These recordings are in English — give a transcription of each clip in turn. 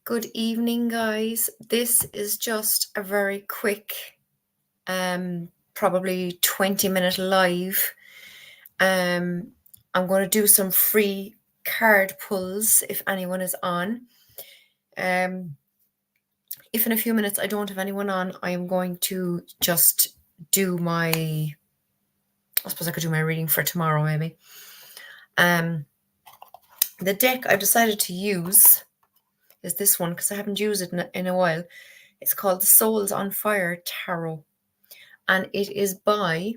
Good evening, guys. This is just a very quick, probably 20-minute live. I'm going to do some free card pulls if anyone is on. If in a few minutes I don't have anyone on, I'm going to just do I suppose I could do my reading for tomorrow, maybe. The deck I've decided to use is this one because I haven't used it in a while. It's called the Souls on Fire Tarot, and it is by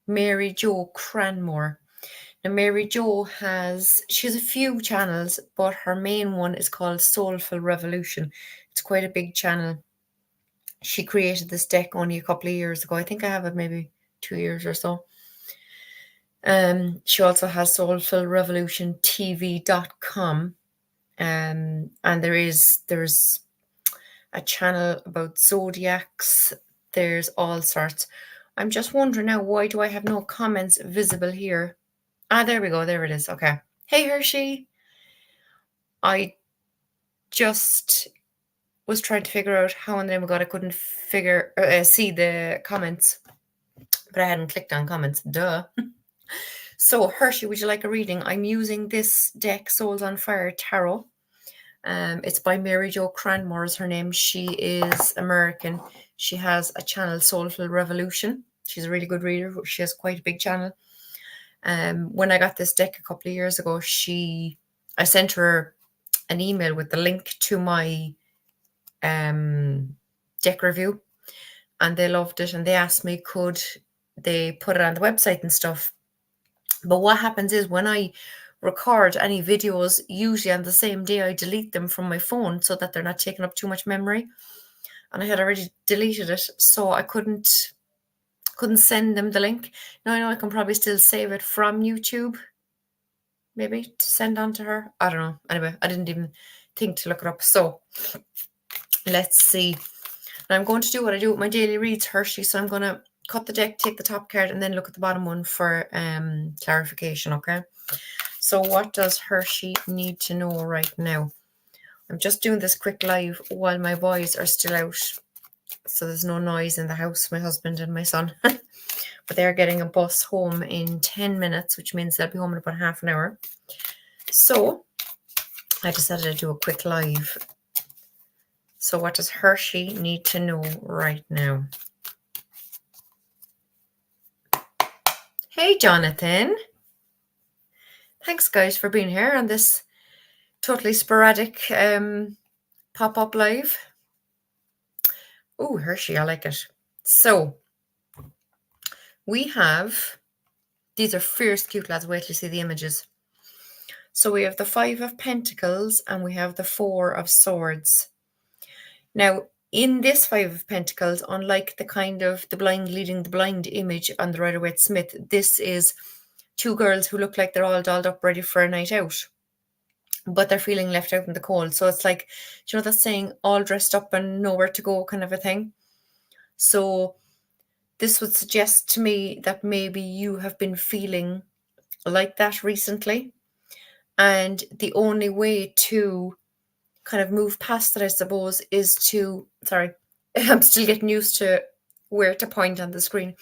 Mary Jo Cranmore. Now, Mary Jo has a few channels, but her main one is called Soulful Revolution. It's quite a big channel. She created this deck only a couple of years ago. I think I have it maybe 2 years or so. She also has soulfulrevolutiontv.com. And there's a channel about zodiacs. There's all sorts. I'm just wondering now, why do I have no comments visible here? There we go. There it is. Okay. Hey, Hershey. I just was trying to figure out how in the name of God I couldn't see the comments, but I hadn't clicked on comments. Duh. So, Hershey, would you like a reading? I'm using this deck, Souls on Fire Tarot. It's by Mary Jo Cranmore is her name. She is American. She has a channel, Soulful Revolution. She's a really good reader. She has quite a big channel. When I got this deck a couple of years ago, I sent her an email with the link to my deck review, and they loved it, and they asked me could they put it on the website and stuff. But what happens is when I record any videos, usually on the same day, I delete them from my phone so that they're not taking up too much memory. And I had already deleted it, so I couldn't send them the link. Now I know I can probably still save it from YouTube, maybe, to send on to her. I don't know. Anyway, I didn't even think to look it up. So let's see. Now I'm going to do what I do with my daily reads, Hershey. So I'm going to cut the deck, take the top card, and then look at the bottom one for clarification, okay? So what does Hershey need to know right now? I'm just doing this quick live while my boys are still out, so there's no noise in the house, my husband and my son. But they're getting a bus home in 10 minutes, which means they'll be home in about half an hour. So I decided to do a quick live. So what does Hershey need to know right now? Hey, Jonathan. Thanks, guys, for being here on this totally sporadic pop-up live. Oh, Hershey, I like it. So we have, these are fierce cute lads. Wait till you see the images. So we have the 5 of Pentacles and we have the 4 of Swords. Now, in this 5 of Pentacles, unlike the kind of the blind leading the blind image on the Rider-Waite-Smith, this is 2 girls who look like they're all dolled up ready for a night out, but they're feeling left out in the cold. So it's like, you know that saying, all dressed up and nowhere to go kind of a thing. So this would suggest to me that maybe you have been feeling like that recently. And the only way to kind of move past it, I suppose, is to, sorry, I'm still getting used to where to point on the screen,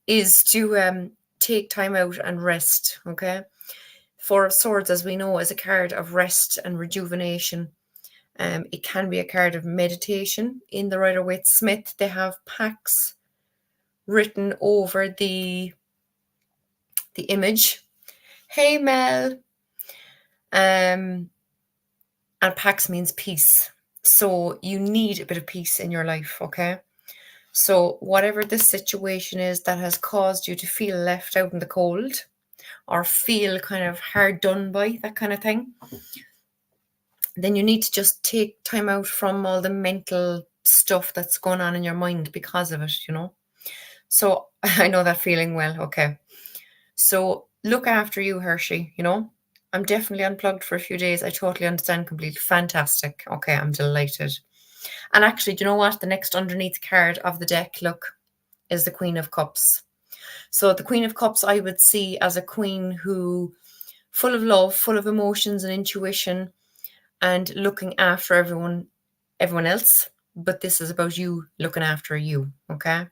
is to take time out and rest, okay? 4 of Swords, as we know, is a card of rest and rejuvenation. It can be a card of meditation. In the Rider-Waite-Smith, they have packs written over the image. Hey, Mel. And pax means peace. So you need a bit of peace in your life, okay? So whatever the situation is that has caused you to feel left out in the cold or feel kind of hard done by, that kind of thing, then you need to just take time out from all the mental stuff that's going on in your mind because of it, you know? So I know that feeling well, okay? So look after you, Hershey, you know? I'm definitely unplugged for a few days. I totally understand completely. Fantastic. Okay, I'm delighted. And actually, do you know what? The next underneath card of the deck, look, is the Queen of Cups. So the Queen of Cups I would see as a queen who, full of love, full of emotions and intuition, and looking after everyone else, but this is about you looking after you, okay?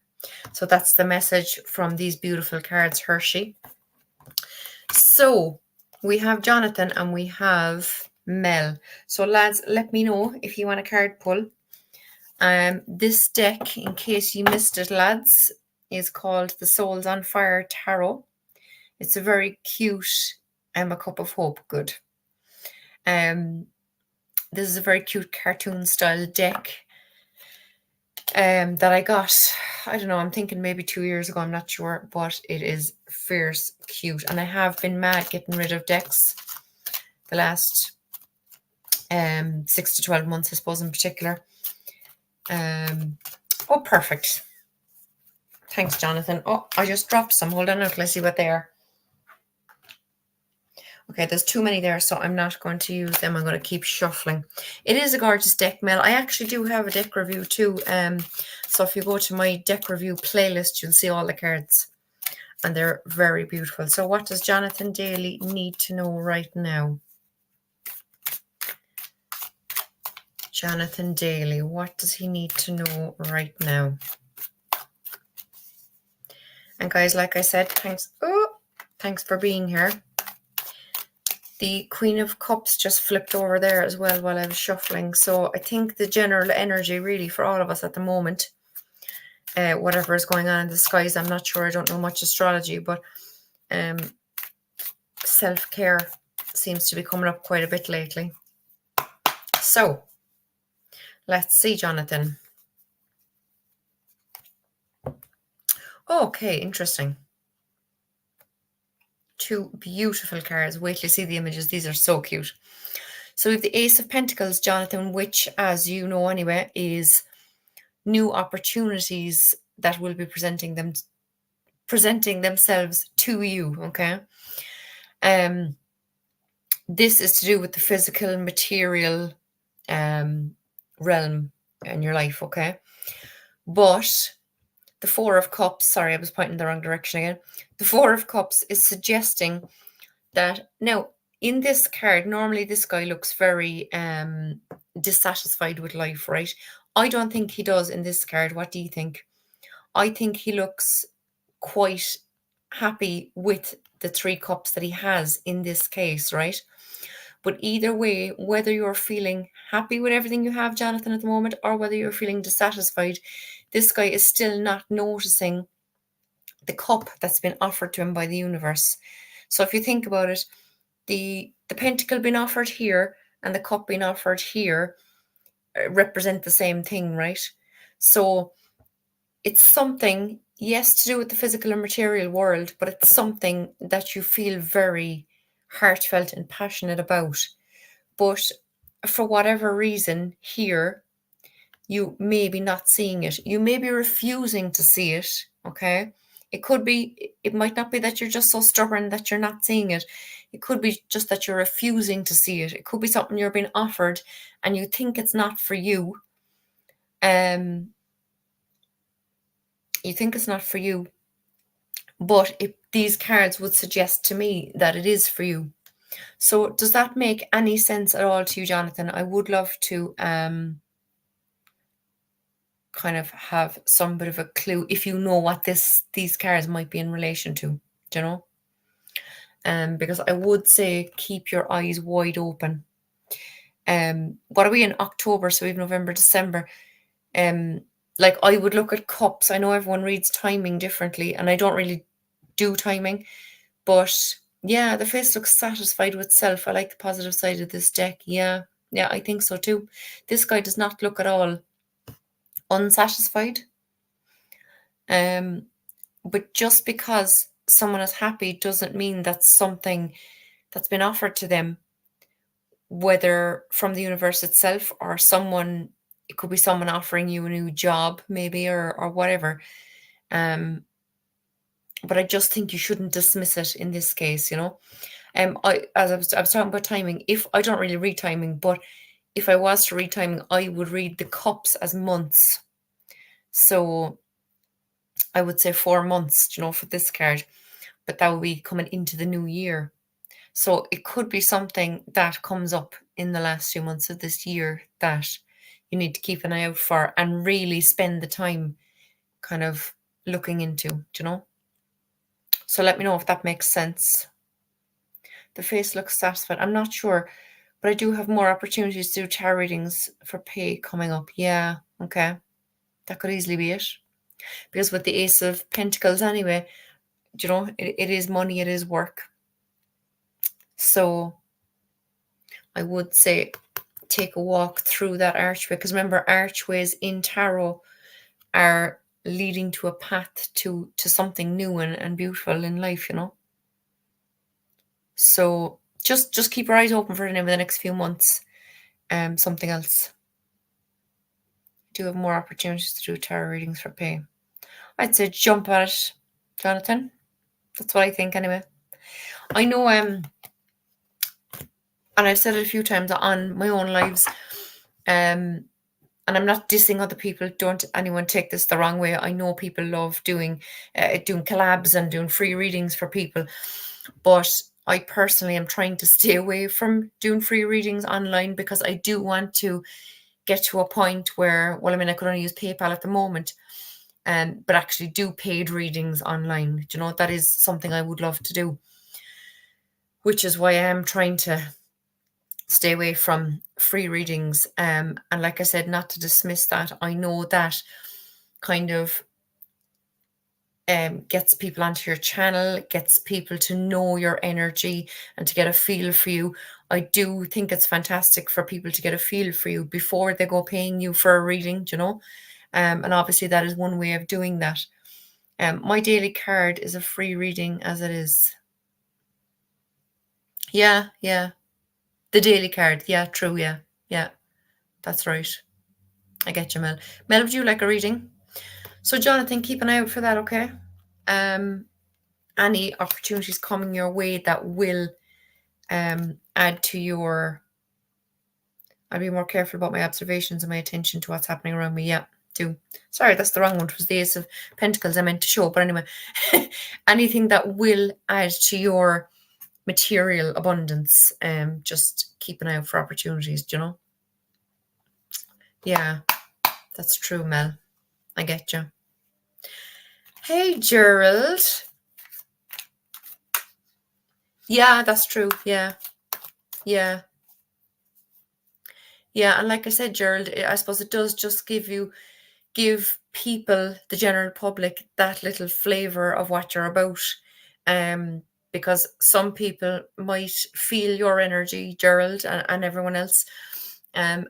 So that's the message from these beautiful cards, Hershey. So we have Jonathan and we have Mel. So lads, let me know if you want a card pull. This deck, in case you missed it, lads, is called the Souls on Fire Tarot. It's a very cute a cup of hope. Good. This is a very cute cartoon style deck that I got, I don't know, I'm thinking maybe 2 years ago, I'm not sure, but it is fierce cute. And I have been mad getting rid of decks the last 6 to 12 months, I suppose, in particular. Oh, perfect. Thanks, Jonathan. Oh, I just dropped some. Hold on, let's see what they are. Okay, there's too many there, so I'm not going to use them. I'm going to keep shuffling. It is a gorgeous deck, Mel. I actually do have a deck review too. So if you go to my deck review playlist, you'll see all the cards. And they're very beautiful. So what does Jonathan Daly need to know right now? Jonathan Daly, what does he need to know right now? And guys, like I said, thanks for being here. The Queen of Cups just flipped over there as well while I was shuffling. So I think the general energy really for all of us at the moment, whatever is going on in the skies, I'm not sure, I don't know much astrology, but self-care seems to be coming up quite a bit lately. So let's see, Jonathan. Okay, interesting. Two beautiful cards. Wait till you see the images. These are so cute. So we have the Ace of Pentacles, Jonathan, which, as you know anyway, is new opportunities that will be presenting themselves to you, okay? This is to do with the physical and material realm in your life, okay? But the Four of Cups, sorry, I was pointing in the wrong direction again. The Four of Cups is suggesting that, now, in this card, normally this guy looks very dissatisfied with life, right? I don't think he does in this card. What do you think? I think he looks quite happy with the 3 cups that he has in this case, right? But either way, whether you're feeling happy with everything you have, Jonathan, at the moment, or whether you're feeling dissatisfied, this guy is still not noticing the cup that's been offered to him by the universe. So if you think about it, the pentacle being offered here and the cup being offered here represent the same thing, right? So it's something, yes, to do with the physical and material world, but it's something that you feel very heartfelt and passionate about. But for whatever reason here, you may be not seeing it. You may be refusing to see it, okay? It might not be that you're just so stubborn that you're not seeing it. It could be just that you're refusing to see it. It could be something you're being offered and you think it's not for you. You think it's not for you, but these cards would suggest to me that it is for you. So does that make any sense at all to you, Jonathan? I would love to kind of have some bit of a clue if you know what these cards might be in relation to, do you know? Because I would say keep your eyes wide open. What are we in October? So we have November, December. Like I would look at cups. I know everyone reads timing differently, and I don't really do timing, but yeah, the face looks satisfied with self. I like the positive side of this deck. Yeah, I think so too. This guy does not look at all unsatisfied. But just because someone is happy doesn't mean that something that's been offered to them, whether from the universe itself or someone, it could be someone offering you a new job maybe or whatever. But I just think you shouldn't dismiss it in this case, you know. I was talking about timing. If I don't really read timing, but if I was to read timing, I would read the cups as months. So I would say 4 months, you know, for this card, but that would be coming into the new year. So it could be something that comes up in the last few months of this year that you need to keep an eye out for and really spend the time kind of looking into, do you know? So let me know if that makes sense. The face looks satisfied. I'm not sure, but I do have more opportunities to do tarot readings for pay coming up. Yeah, okay. That could easily be it. Because with the Ace of Pentacles anyway, you know, it is money, it is work. So I would say take a walk through that archway, because remember, archways in tarot are leading to a path to something new and beautiful in life, you know. So just keep your eyes open for it over the next few months. Something else. Do have more opportunities to do tarot readings for pay. I'd say jump at it, Jonathan. That's what I think anyway. I know and I've said it a few times on my own lives, and I'm not dissing other people. Don't anyone take this the wrong way. I know people love doing collabs and doing free readings for people, but I personally am trying to stay away from doing free readings online, because I do want to get to a point where, well, I mean, I could only use PayPal at the moment, but actually do paid readings online. Do you know, that is something I would love to do, which is why I am trying to stay away from free readings. And like I said, not to dismiss that. I know that kind of gets people onto your channel, gets people to know your energy and to get a feel for you. I do think it's fantastic for people to get a feel for you before they go paying you for a reading, you know. And obviously that is one way of doing that. My daily card is a free reading as it is. Yeah. The daily card. Yeah, true. Yeah. That's right. I get you, Mel. Mel, would you like a reading? So, Jonathan, keep an eye out for that, okay? Any opportunities coming your way that will add to your... I'll be more careful about my observations and my attention to what's happening around me. Yeah, do. Sorry, that's the wrong one. It was the Ace of Pentacles I meant to show. But anyway, anything that will add to your material abundance, just keep an eye out for opportunities, do you know? Yeah, that's true, Mel. I get you. Hey, Gerald. Yeah, that's true. Yeah. And like I said, Gerald, I suppose it does just give people, the general public, that little flavor of what you're about. Because some people might feel your energy, Gerald, and everyone else, and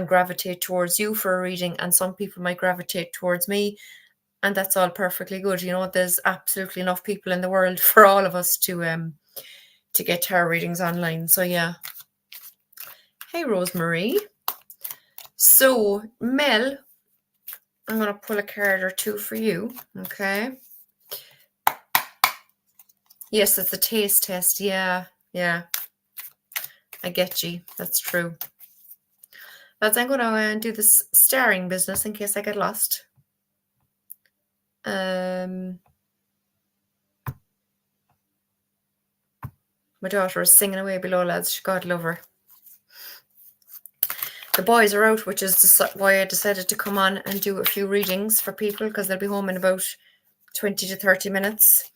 gravitate towards you for a reading, and some people might gravitate towards me, and that's all perfectly good. You know, there's absolutely enough people in the world for all of us to get tarot readings online. So yeah. Hey, Rosemary. So, Mel, I'm going to pull a card or two for you, okay? Yes, it's a taste test. Yeah. I get you. That's true. But I'm going to do this staring business in case I get lost. My daughter is singing away below, lads. God love her. The boys are out, which is why I decided to come on and do a few readings for people, because they'll be home in about 20 to 30 minutes.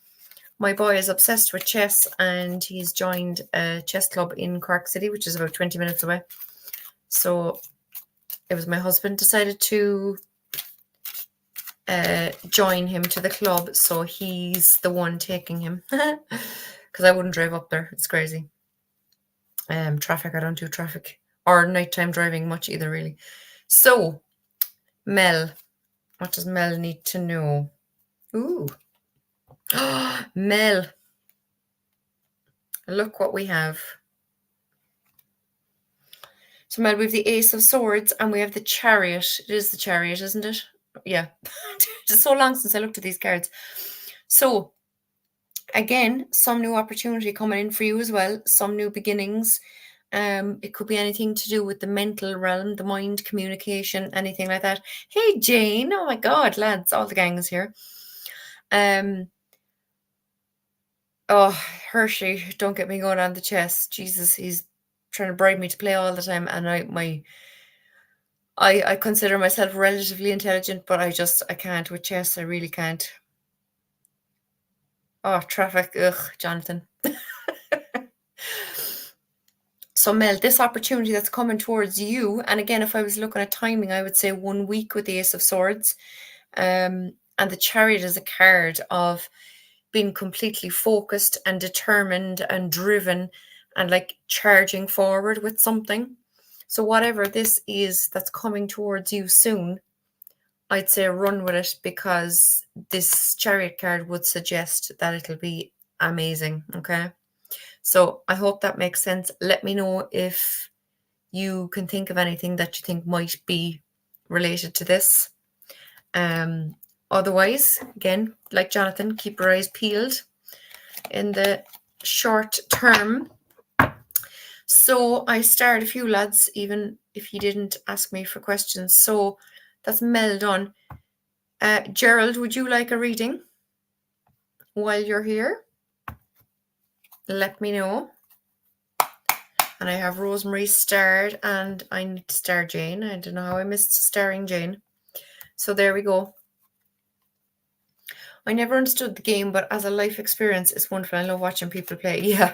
My boy is obsessed with chess, and he's joined a chess club in Cork City, which is about 20 minutes away. So it was my husband decided to join him to the club, so he's the one taking him, because I wouldn't drive up there. It's crazy. Traffic, I don't do traffic or nighttime driving much either, really. So, Mel, what does Mel need to know? Ooh. Mel, look what we have. So, Mel, we have the Ace of Swords and we have the Chariot. It is the Chariot, isn't it? Yeah. It's so long since I looked at these cards. So, again, some new opportunity coming in for you as well. Some new beginnings. It could be anything to do with the mental realm, the mind, communication, anything like that. Hey, Jane. Oh, my God, lads. All the gang is here. Oh, Hershey, don't get me going on the chess. Jesus, he's trying to bribe me to play all the time, and I consider myself relatively intelligent, but I can't with chess. I really can't. Oh, traffic. Ugh, Jonathan. So Mel, this opportunity that's coming towards you, and again, if I was looking at timing, I would say 1 week with the Ace of Swords. And the Chariot is a card of being completely focused and determined and driven and like charging forward with something. So whatever this is that's coming towards you soon, I'd say run with it, because this Chariot card would suggest that it'll be amazing. Okay. So I hope that makes sense. Let me know if you can think of anything that you think might be related to this. Otherwise, again, like Jonathan, keep your eyes peeled in the short term. So I starred a few lads, even if you didn't ask me for questions. So that's Mel done. Gerald, would you like a reading while you're here? Let me know. And I have Rosemary starred, and I need to star Jane. I don't know how I missed starring Jane. So there we go. I never understood the game, but as a life experience, it's wonderful. I love watching people play. Yeah.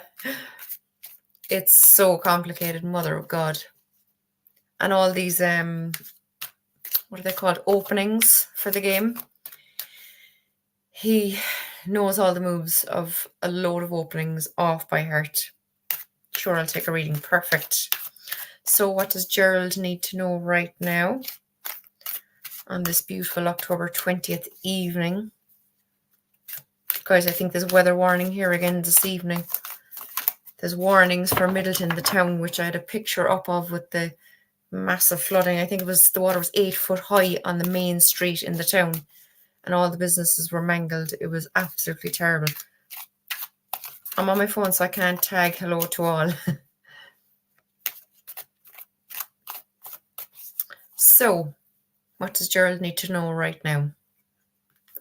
It's so complicated, mother of God. And all these, what are they called? Openings for the game. He knows all the moves of a load of openings off by heart. Sure, I'll take a reading. Perfect. So what does Gerald need to know right now on this beautiful October 20th evening? Guys, I think there's a weather warning here again this evening. There's warnings for Middleton, the town, which I had a picture up of with the massive flooding. I think it was, the water was 8 foot high on the main street in the town, and all the businesses were mangled. It was absolutely terrible. I'm on my phone, so I can't tag hello to all. So, what does Gerald need to know right now?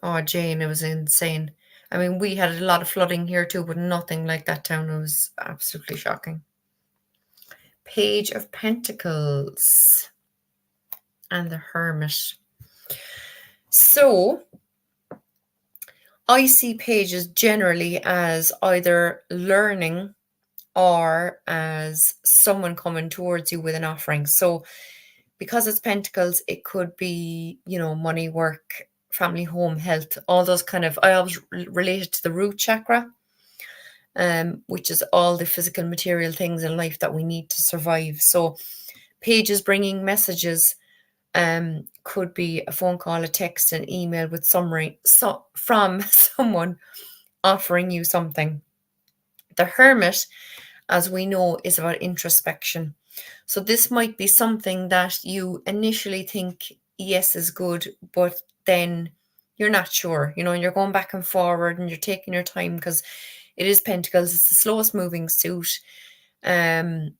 Oh, Jane, it was insane. I mean, we had a lot of flooding here too, but nothing like that town. It was absolutely shocking. Page of Pentacles and the Hermit. So, I see pages generally as either learning or as someone coming towards you with an offering. So, because it's Pentacles, it could be, you know, money, work, family, home, health, all those kind of, I always relate it to the root chakra, which is all the physical material things in life that we need to survive. So pages bringing messages could be a phone call, a text, an email with summary from someone offering you something. The Hermit, as we know, is about introspection. So this might be something that you initially think, yes, is good, but then you're not sure, you know, and you're going back and forward and you're taking your time, because it is Pentacles. It's the slowest moving suit. It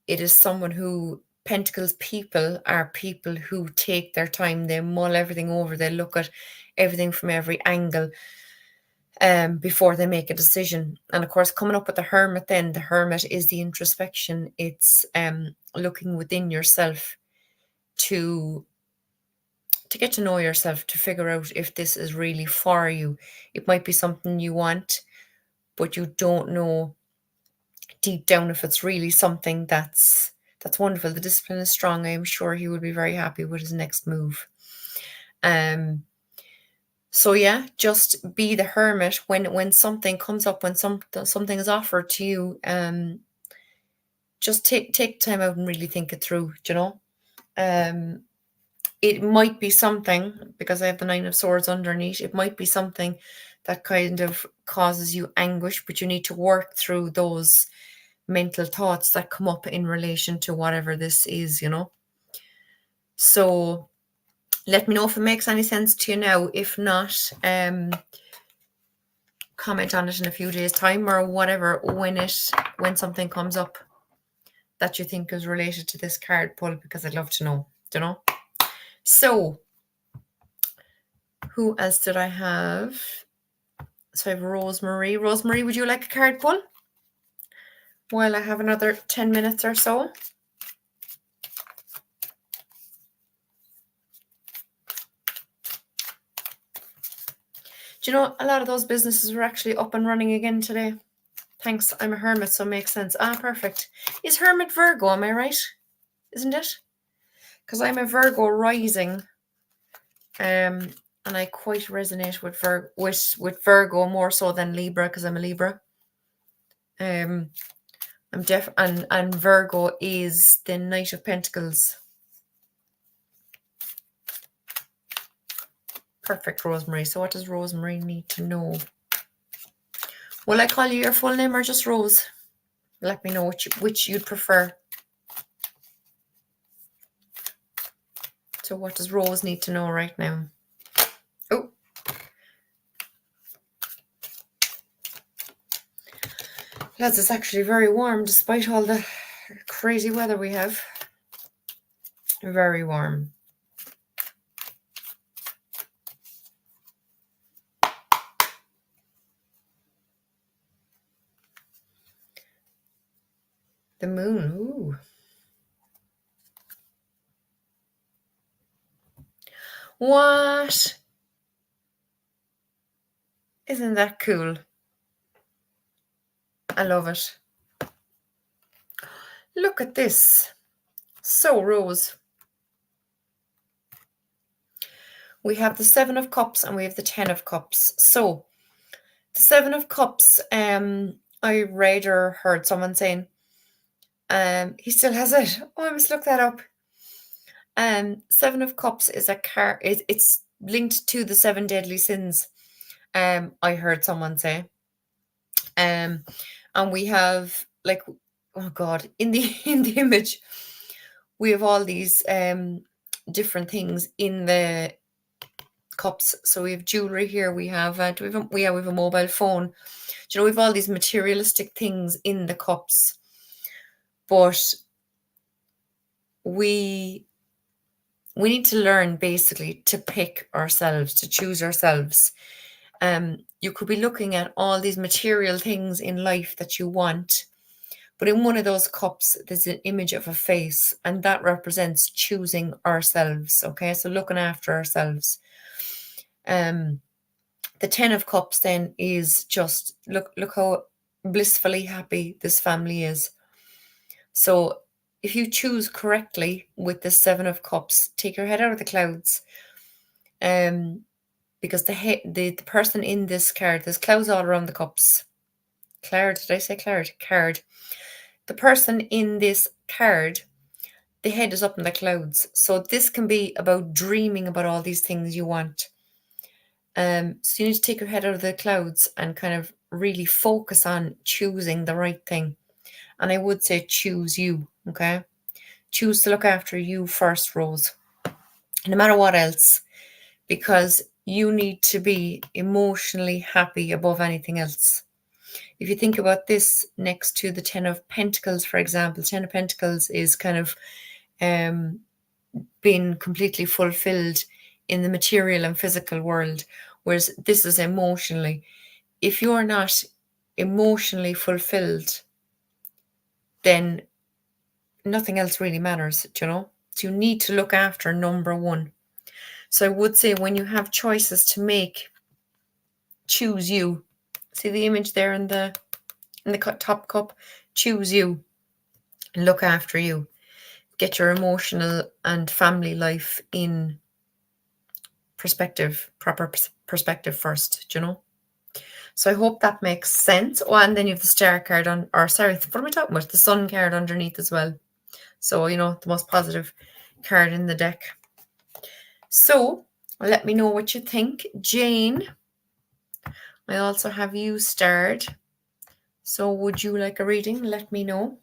is someone who, Pentacles people are people who take their time. They mull everything over. They look at everything from every angle before they make a decision. And of course, coming up with the Hermit, then the Hermit is the introspection. It's looking within yourself to get to know yourself, to figure out if this is really for you. It might be something you want, but you don't know deep down if it's really something that's wonderful. The discipline is strong. I am sure he would be very happy with his next move. So yeah, just be the hermit when something comes up, when something is offered to you. Just take time out and really think it through. You know, it might be something, because I have the Nine of Swords underneath. It might be something that kind of causes you anguish, but you need to work through those mental thoughts that come up in relation to whatever this is. You know, so. Let me know if it makes any sense to you now. If not, comment on it in a few days' time or whatever, when something comes up that you think is related to this card pull, because I'd love to know, you know. So, who else did I have? So I have Rosemary. Rosemary, would you like a card pull? While I have another 10 minutes or so. Do you know, a lot of those businesses were actually up and running again today. Thanks, I'm a hermit, so it makes sense. Perfect. Is Hermit Virgo, am I right? Isn't it? Because I'm a Virgo rising. And I quite resonate with Virgo more so than Libra, because I'm a Libra. I'm and Virgo is the Knight of Pentacles. Perfect, Rosemary. So what does Rosemary need to know? Will I call you your full name or just Rose? Let me know which you'd prefer. So what does Rose need to know right now? Oh. Lads, it's actually very warm despite all the crazy weather we have. Very warm. The moon, ooh. What? Isn't that cool? I love it. Look at this. So, Rose. We have the 7 of Cups and we have the 10 of Cups. So, the 7 of Cups, I read or heard someone saying, he still has it. Oh, I must look that up. 7 of Cups is a card. It's linked to the 7 deadly sins. I heard someone say. And we have, like, oh God, in the image, we have all these different things in the cups. So we have jewelry here. We have we have a mobile phone. Do you know, we have all these materialistic things in the cups, but we need to learn basically to pick ourselves, to choose ourselves. You could be looking at all these material things in life that you want, but in one of those cups, there's an image of a face, and that represents choosing ourselves. Okay, so looking after ourselves. The 10 of Cups then is just look how blissfully happy this family is. So if you choose correctly with the 7 of Cups, take your head out of the clouds. Because the person in this card, there's clouds all around the cups. Card, did I say card? Card. The person in this card, the head is up in the clouds. So this can be about dreaming about all these things you want. So you need to take your head out of the clouds and kind of really focus on choosing the right thing. And I would say choose you, okay? Choose to look after you first, Rose. No matter what else, because you need to be emotionally happy above anything else. If you think about this next to the 10 of Pentacles, for example, 10 of Pentacles is kind of being completely fulfilled in the material and physical world, whereas this is emotionally. If you're not emotionally fulfilled, then nothing else really matters, you know? So you need to look after number one. So I would say when you have choices to make, choose you. See the image there in the top cup? Choose you. Look after you. Get your emotional and family life in perspective, proper perspective first, do you know? So I hope that makes sense. Oh, and then you have the star card on, or sorry, what am I talking about? The sun card underneath as well. So, you know, the most positive card in the deck. So let me know what you think. Jane, I also have you starred. So would you like a reading? Let me know.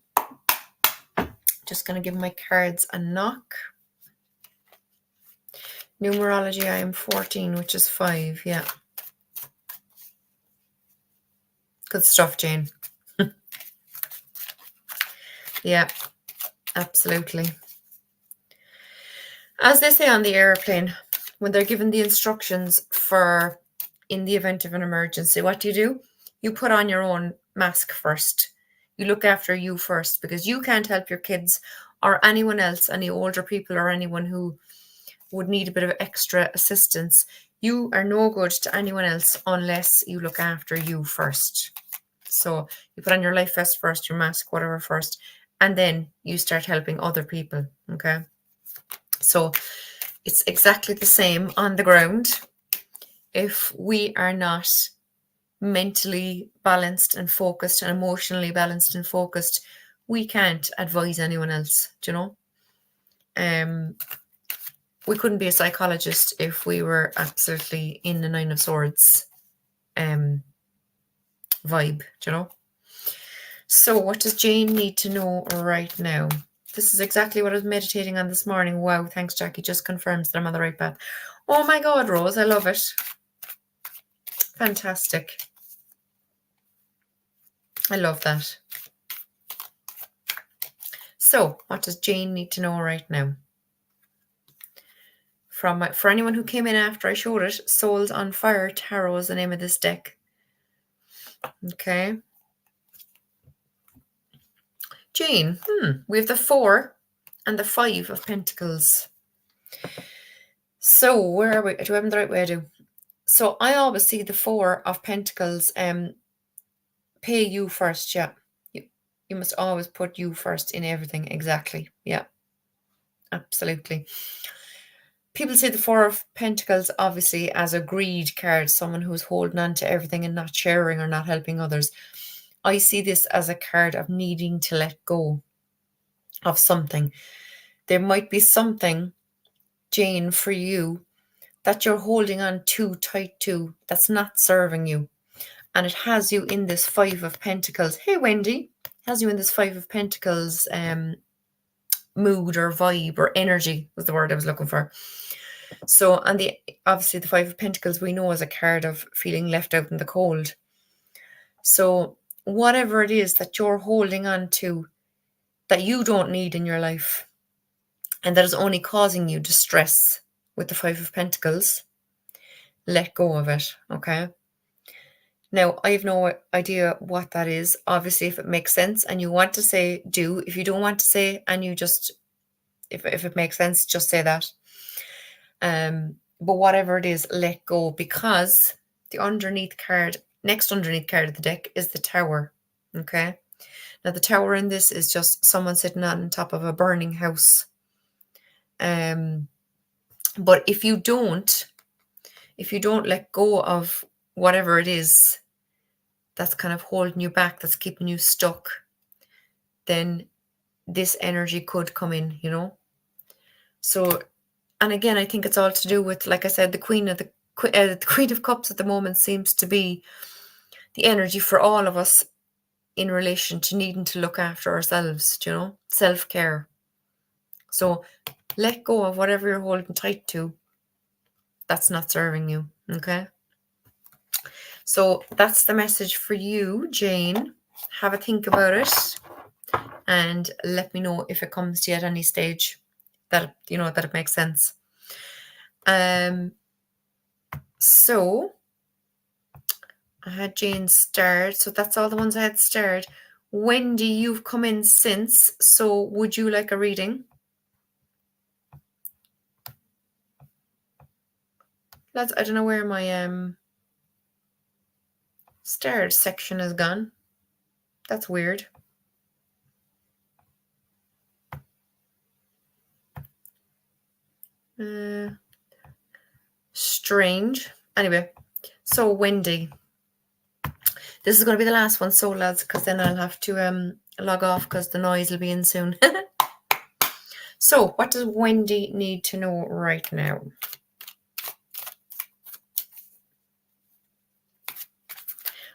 Just going to give my cards a knock. Numerology, I am 14, which is 5. Yeah. Good stuff, Jane. Yeah, absolutely. As they say on the airplane, when they're given the instructions for in the event of an emergency, what do? You put on your own mask first. You look after you first, because you can't help your kids or anyone else, any older people or anyone who would need a bit of extra assistance. You are no good to anyone else unless you look after you first. So you put on your life vest first, your mask, whatever first, and then you start helping other people, okay? So it's exactly the same on the ground. If we are not mentally balanced and focused and emotionally balanced and focused, we can't advise anyone else, do you know? We couldn't be a psychologist if we were absolutely in the Nine of Swords vibe, do you know? So what does Jane need to know right now? This is exactly what I was meditating on this morning. Wow, thanks, Jackie. Just confirms that I'm on the right path. Oh my God, Rose, I love it. Fantastic. I love that. So what does Jane need to know right now? For anyone who came in after I showed it, Souls on Fire Tarot is the name of this deck. Okay. Jane, we have the 4 and the 5 of Pentacles. So where are we? Do I have them the right way? I do. So I always see the 4 of Pentacles pay you first, yeah. You must always put you first in everything. Exactly. Yeah. Absolutely. People see the 4 of Pentacles obviously as a greed card, someone who's holding on to everything and not sharing or not helping others. I see this as a card of needing to let go of something. There might be something, Jane, for you that you're holding on too tight to that's not serving you. And it has you in this 5 of Pentacles. Hey, Wendy. Has you in this 5 of Pentacles mood or vibe or energy was the word I was looking for. So, and obviously the 5 of Pentacles we know is a card of feeling left out in the cold. So whatever it is that you're holding on to that you don't need in your life and that is only causing you distress with the 5 of Pentacles, let go of it, okay? Now, I have no idea what that is. Obviously, if it makes sense and you want to say, do. If you don't want to say, and you just, if it makes sense, just say that. But whatever it is, let go, because the next underneath card of the deck is the Tower, okay? Now, the Tower in this is just someone sitting on top of a burning house. But if you don't let go of whatever it is that's kind of holding you back, that's keeping you stuck, then this energy could come in, you know? So, and again, I think it's all to do with, like I said, the Queen of Cups at the moment seems to be the energy for all of us in relation to needing to look after ourselves, you know, self-care. So let go of whatever you're holding tight to that's not serving you, okay? So that's the message for you, Jane. Have a think about it and let me know if it comes to you at any stage that, you know, that it makes sense. So I had Jane starred, so that's all the ones I had starred. Wendy, you've come in since, so would you like a reading? Lads, I don't know where my starred section has gone. That's weird. Strange. Anyway, so Wendy, this is going to be the last one, so lads, because then I'll have to log off because the noise will be in soon. So what does Wendy need to know right now?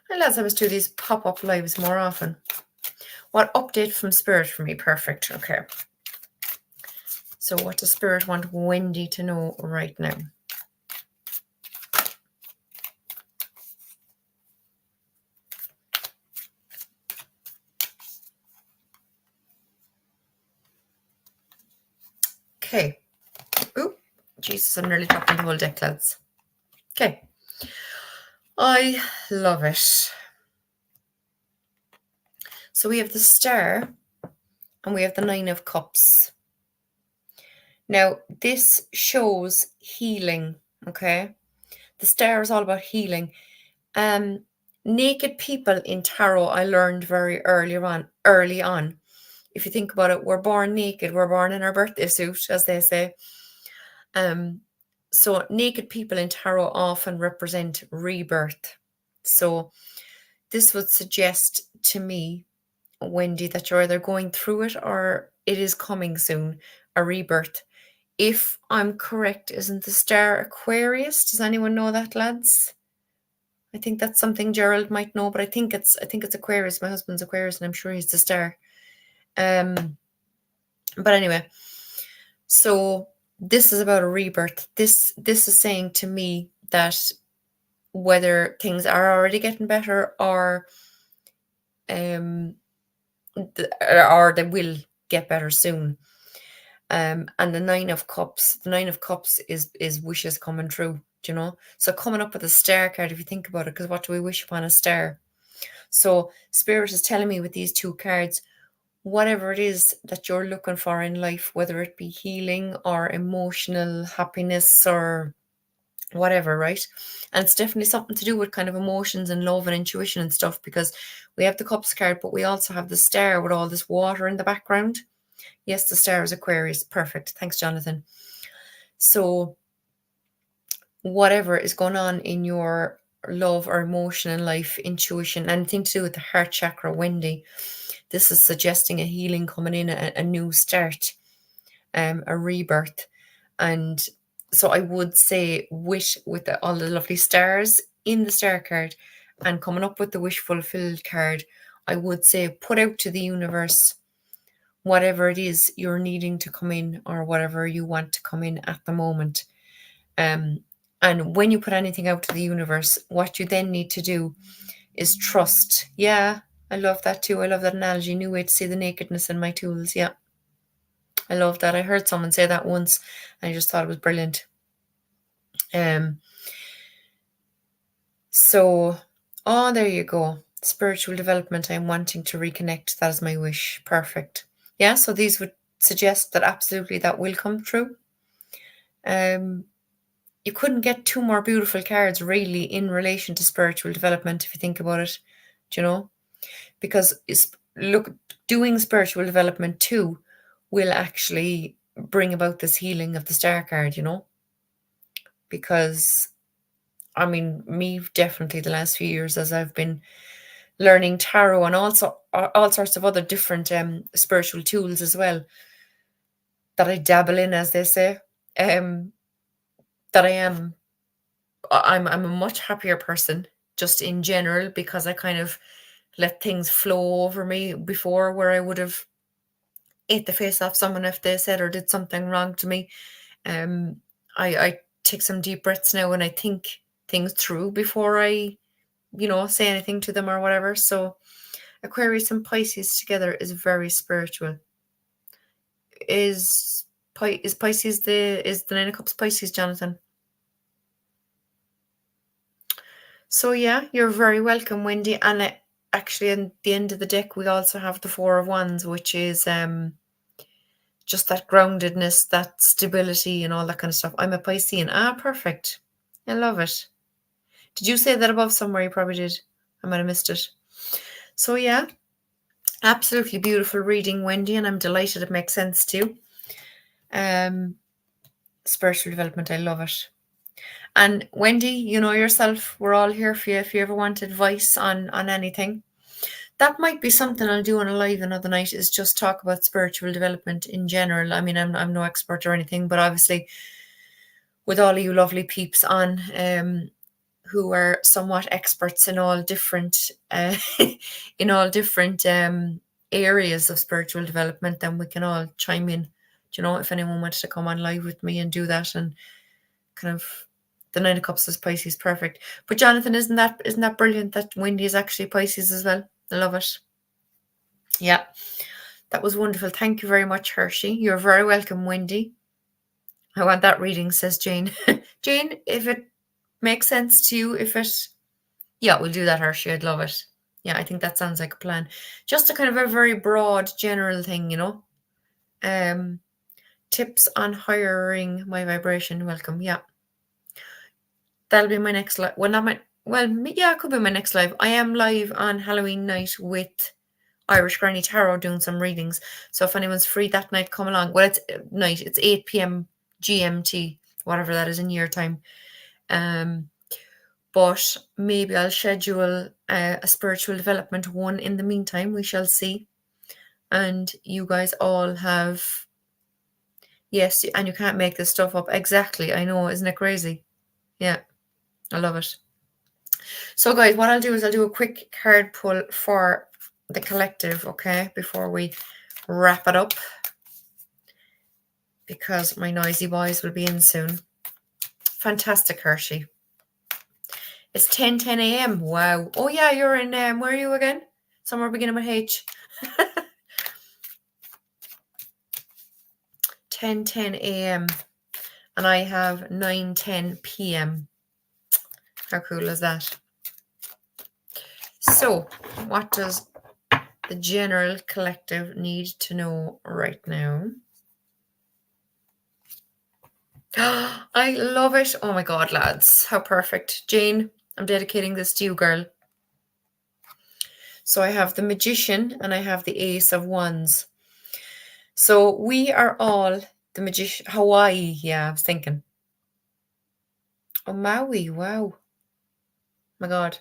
And lads, I must do these pop-up lives more often. What update from Spirit for me? Perfect. Okay. So what does Spirit want Wendy to know right now? Okay. Oh, Jesus, I'm nearly dropping the whole deck, lads. Okay. I love it. So we have the Star and we have the Nine of Cups. Now, this shows healing, okay? The Star is all about healing. Naked people in tarot, I learned very early on. If you think about it, we're born naked. We're born in our birthday suit, as they say. So naked people in tarot often represent rebirth. So this would suggest to me, Wendy, that you're either going through it or it is coming soon, a rebirth. If I'm correct, isn't the Star Aquarius? Does anyone know that, lads? I think that's something Gerald might know, but I think it's Aquarius. My husband's Aquarius, and I'm sure he's the Star. But anyway, so this is about a rebirth. This is saying to me that whether things are already getting better or they will get better soon. And the Nine of Cups is wishes coming true, do you know? So coming up with a Star card, if you think about it, because what do we wish upon? A star. So Spirit is telling me with these two cards, whatever it is that you're looking for in life, whether it be healing or emotional happiness or whatever, right? And it's definitely something to do with kind of emotions and love and intuition and stuff, because we have the Cups card, but we also have the Star with all this water in the background. Yes, the Star is Aquarius. Perfect. Thanks, Jonathan. So whatever is going on in your love or emotion in life, intuition, anything to do with the heart chakra, Wendy, this is suggesting a healing coming in, a new start, a rebirth. And so I would say with all the lovely stars in the Star card and coming up with the wish fulfilled card, I would say put out to the universe whatever it is you're needing to come in or whatever you want to come in at the moment. And when you put anything out to the universe, what you then need to do is trust. Yeah, I love that too. I love that analogy. New way to see the nakedness in my tools. Yeah, I love that. I heard someone say that once and I just thought it was brilliant. So, there you go. Spiritual development. I'm wanting to reconnect. That is my wish. Perfect. Yeah, so these would suggest that absolutely that will come true. You couldn't get two more beautiful cards really in relation to spiritual development if you think about it, do you know? Because doing spiritual development too will actually bring about this healing of the Star card, you know? Because, I mean, me definitely the last few years as I've been learning tarot and also all sorts of other different spiritual tools as well that I dabble in, as they say, that I'm a much happier person just in general, because I kind of let things flow over me before, where I would have ate the face off someone if they said or did something wrong to me. I take some deep breaths now and I think things through before I, say anything to them or whatever. So Aquarius and Pisces together is very spiritual. Is Pisces is the Nine of Cups Pisces, Jonathan? So yeah, you're very welcome, Wendy. And actually, in the end of the deck, we also have the Four of Wands, which is just that groundedness, that stability, and all that kind of stuff. I'm a Piscean. Perfect. I love it. Did you say that above somewhere? You probably did. I might have missed it. So yeah, absolutely beautiful reading, Wendy, and I'm delighted it makes sense too. Spiritual development, I love it. And Wendy, you know yourself, we're all here for you if you ever want advice on anything. That might be something I'll do on a live another night, is just talk about spiritual development in general. I mean, I'm no expert or anything, but obviously with all of you lovely peeps on who are somewhat experts in all different areas of spiritual development, then we can all chime in. If anyone wanted to come on live with me and do that, and kind of the Nine of Cups is Pisces, perfect. But Jonathan, isn't that brilliant that Wendy is actually Pisces as well? I love it. Yeah, that was wonderful. Thank you very much, Hershey. You're very welcome, Wendy. I want that reading, says Jane. Jane, if it makes sense to you, if it Yeah, we'll do that, Hershey. I'd love it. Yeah, I think that sounds like a plan. Just a kind of a very broad, general thing, you know. Tips on hiring my vibration. Welcome. Yeah, that'll be my next live. Well, not my. Well, yeah, it could be my next live. I am live on Halloween night with Irish Granny Tarot doing some readings. So if anyone's free that night, come along. Well, it's night. It's 8 p.m. GMT, whatever that is in year time. But maybe I'll schedule a spiritual development one in the meantime. We shall see. And you guys all have, yes, and you can't make this stuff up. Exactly. I know. Isn't it crazy? Yeah. I love it. So guys, what I'll do is I'll do a quick card pull for the collective, okay, before we wrap it up, because my noisy boys will be in soon. Fantastic, Hershey. It's 10:10 a.m. Wow. Oh yeah, you're in, where are you again? Somewhere beginning with H. 10:10 a.m. and I have 9:10 p.m. How cool is that? So, what does the general collective need to know right now? I love it. Oh my God, lads. How perfect. Jane, I'm dedicating this to you, girl. So I have the Magician and I have the Ace of Wands. So we are all the Magician. Hawaii, yeah, I was thinking. Oh, Maui, wow. My God.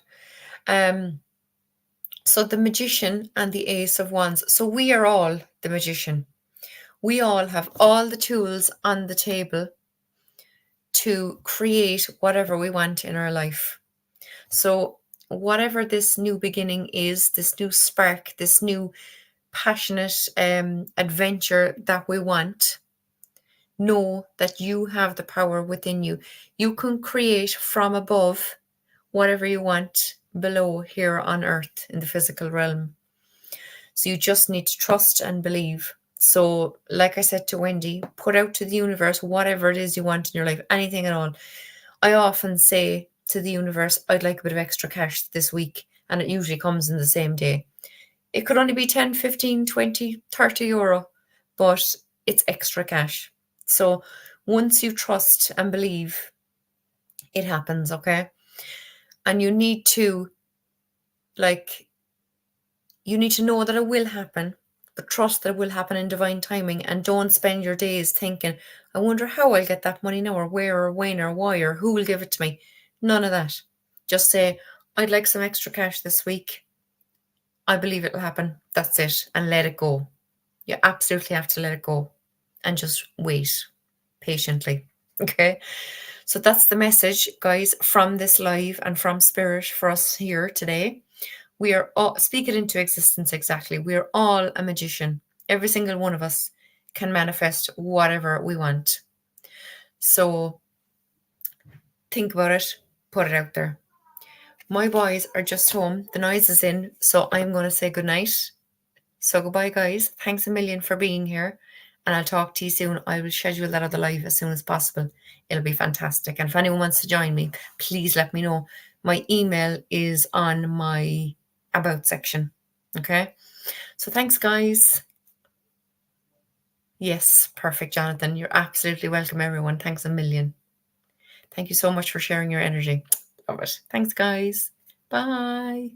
So the Magician and the Ace of Wands. So we are all the Magician. We all have all the tools on the table to create whatever we want in our life. So whatever this new beginning is, this new spark, this new passionate adventure that we want, know that you have the power within you. You can create from above whatever you want below here on earth in the physical realm. So you just need to trust and believe. So like I said to Wendy, put out to the universe whatever it is you want in your life, anything at all. I often say to the universe, I'd like a bit of extra cash this week, and it usually comes in the same day. It could only be 10, 15, 20, 30 euro, but it's extra cash. So once you trust and believe, it happens, okay? And you need to, you need to know that it will happen, but trust that it will happen in divine timing, and don't spend your days thinking, I wonder how I'll get that money now, or where, or when, or why, or who will give it to me. None of that. Just say, I'd like some extra cash this week. I believe it'll happen. That's it. And let it go. You absolutely have to let it go and just wait patiently. Okay. So that's the message, guys, from this live and from Spirit for us here today. We are all, speak it into existence exactly. We are all a magician. Every single one of us can manifest whatever we want. So think about it, put it out there. My boys are just home. The noise is in, so I'm going to say goodnight. So goodbye, guys. Thanks a million for being here. And I'll talk to you soon. I will schedule that other live as soon as possible. It'll be fantastic. And if anyone wants to join me, please let me know. My email is on my about section. Okay. So thanks, guys. Yes, perfect, Jonathan. You're absolutely welcome, everyone. Thanks a million. Thank you so much for sharing your energy. Love it. Thanks, guys. Bye.